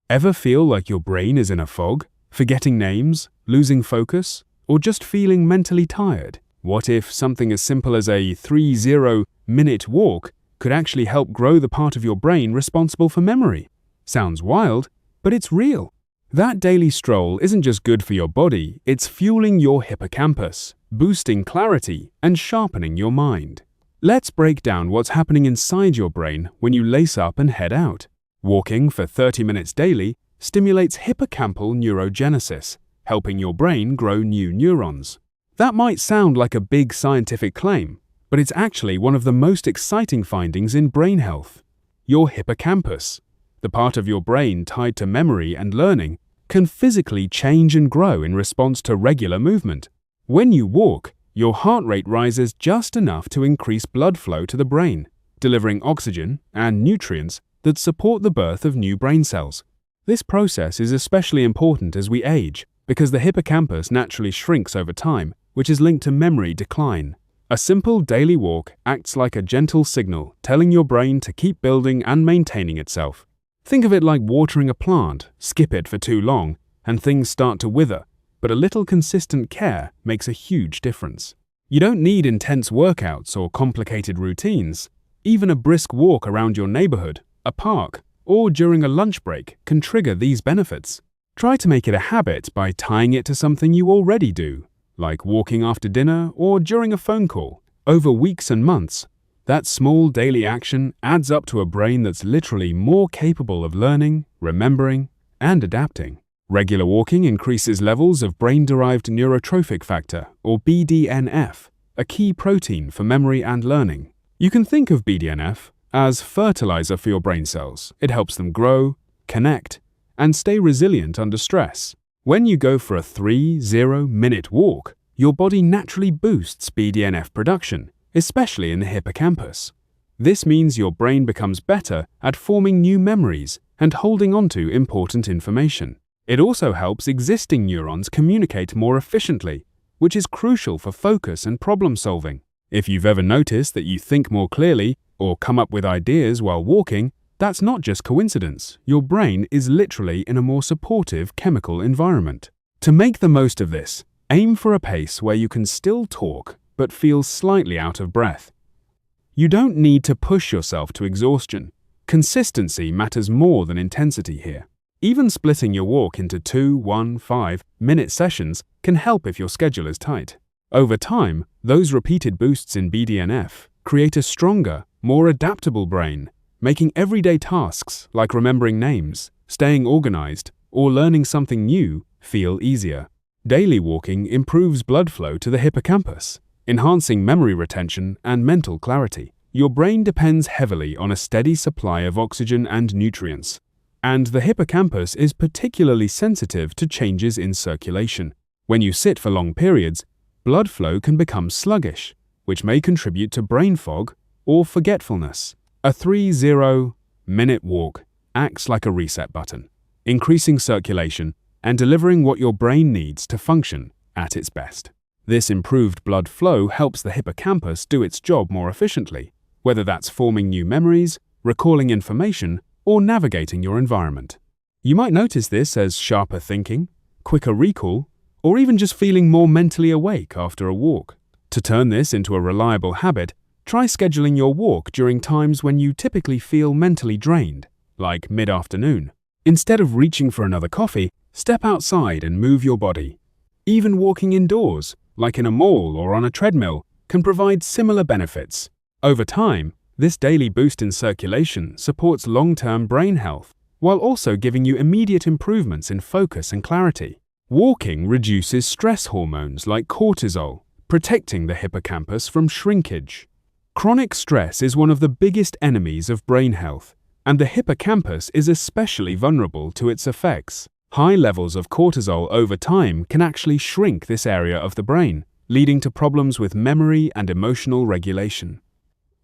Ever feel like your brain is in a fog, forgetting names, losing focus, or just feeling mentally tired? What if something as simple as a 30-minute walk could actually help grow the part of your brain responsible for memory? Sounds wild, but it's real. That daily stroll isn't just good for your body, it's fueling your hippocampus, boosting clarity, and sharpening your mind. Let's break down what's happening inside your brain when you lace up and head out. Walking for 30 minutes daily stimulates hippocampal neurogenesis, helping your brain grow new neurons. That might sound like a big scientific claim, but it's actually one of the most exciting findings in brain health. Your hippocampus, the part of your brain tied to memory and learning, can physically change and grow in response to regular movement. When you walk, your heart rate rises just enough to increase blood flow to the brain, delivering oxygen and nutrients that support the birth of new brain cells. This process is especially important as we age, because the hippocampus naturally shrinks over time, which is linked to memory decline. A simple daily walk acts like a gentle signal telling your brain to keep building and maintaining itself. Think of it like watering a plant. Skip it for too long, and things start to wither, but a little consistent care makes a huge difference. You don't need intense workouts or complicated routines. Even a brisk walk around your neighborhood, a park, or during a lunch break can trigger these benefits. Try to make it a habit by tying it to something you already do, like walking after dinner or during a phone call. Over weeks and months, that small daily action adds up to a brain that's literally more capable of learning, remembering, and adapting. Regular walking increases levels of brain-derived neurotrophic factor, or BDNF, a key protein for memory and learning. You can think of BDNF as fertilizer for your brain cells. It helps them grow, connect, and stay resilient under stress. When you go for a 30-minute walk, your body naturally boosts BDNF production, especially in the hippocampus. This means your brain becomes better at forming new memories and holding onto important information. It also helps existing neurons communicate more efficiently, which is crucial for focus and problem solving. If you've ever noticed that you think more clearly or come up with ideas while walking, that's not just coincidence. Your brain is literally in a more supportive chemical environment. To make the most of this, aim for a pace where you can still talk but feel slightly out of breath. You don't need to push yourself to exhaustion. Consistency matters more than intensity here. Even splitting your walk into 5-minute sessions can help if your schedule is tight. Over time, those repeated boosts in BDNF create a stronger, more adaptable brain, making everyday tasks like remembering names, staying organized, or learning something new feel easier. Daily walking improves blood flow to the hippocampus, enhancing memory retention and mental clarity. Your brain depends heavily on a steady supply of oxygen and nutrients, and the hippocampus is particularly sensitive to changes in circulation. When you sit for long periods, blood flow can become sluggish, which may contribute to brain fog or forgetfulness. A 30-minute walk acts like a reset button, increasing circulation and delivering what your brain needs to function at its best. This improved blood flow helps the hippocampus do its job more efficiently, whether that's forming new memories, recalling information, or navigating your environment. You might notice this as sharper thinking, quicker recall, or even just feeling more mentally awake after a walk. To turn this into a reliable habit, try scheduling your walk during times when you typically feel mentally drained, like mid-afternoon. Instead of reaching for another coffee, step outside and move your body. Even walking indoors, like in a mall or on a treadmill, can provide similar benefits. Over time, this daily boost in circulation supports long-term brain health, while also giving you immediate improvements in focus and clarity. Walking reduces stress hormones like cortisol, protecting the hippocampus from shrinkage. Chronic stress is one of the biggest enemies of brain health, and the hippocampus is especially vulnerable to its effects. High levels of cortisol over time can actually shrink this area of the brain, leading to problems with memory and emotional regulation.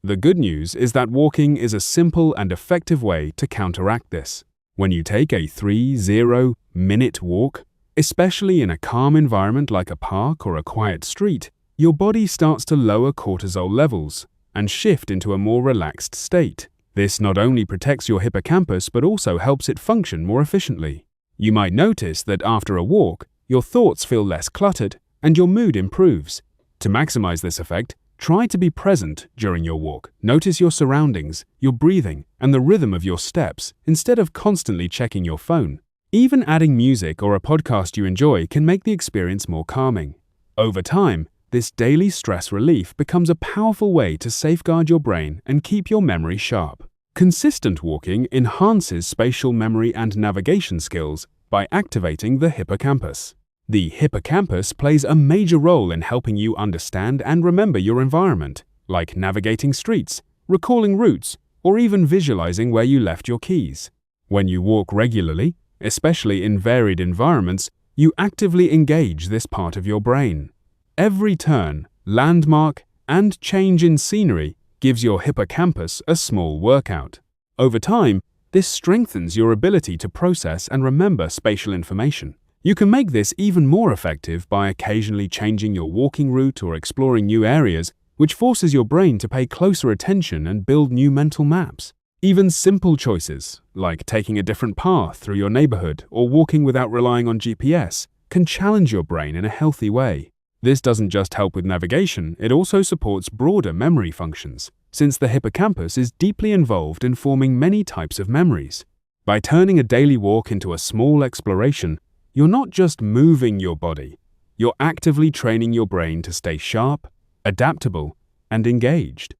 The good news is that walking is a simple and effective way to counteract this. When you take a 30-minute walk, especially in a calm environment like a park or a quiet street, your body starts to lower cortisol levels and shift into a more relaxed state. This not only protects your hippocampus but also helps it function more efficiently. You might notice that after a walk, your thoughts feel less cluttered and your mood improves. To maximize this effect, try to be present during your walk. Notice your surroundings, your breathing, and the rhythm of your steps instead of constantly checking your phone. Even adding music or a podcast you enjoy can make the experience more calming. Over time, this daily stress relief becomes a powerful way to safeguard your brain and keep your memory sharp. Consistent walking enhances spatial memory and navigation skills by activating the hippocampus. The hippocampus plays a major role in helping you understand and remember your environment, like navigating streets, recalling routes, or even visualizing where you left your keys. When you walk regularly, especially in varied environments, you actively engage this part of your brain. Every turn, landmark, and change in scenery gives your hippocampus a small workout. Over time, this strengthens your ability to process and remember spatial information. You can make this even more effective by occasionally changing your walking route or exploring new areas, which forces your brain to pay closer attention and build new mental maps. Even simple choices, like taking a different path through your neighborhood or walking without relying on GPS, can challenge your brain in a healthy way. This doesn't just help with navigation, it also supports broader memory functions, since the hippocampus is deeply involved in forming many types of memories. By turning a daily walk into a small exploration, you're not just moving your body, you're actively training your brain to stay sharp, adaptable, and engaged.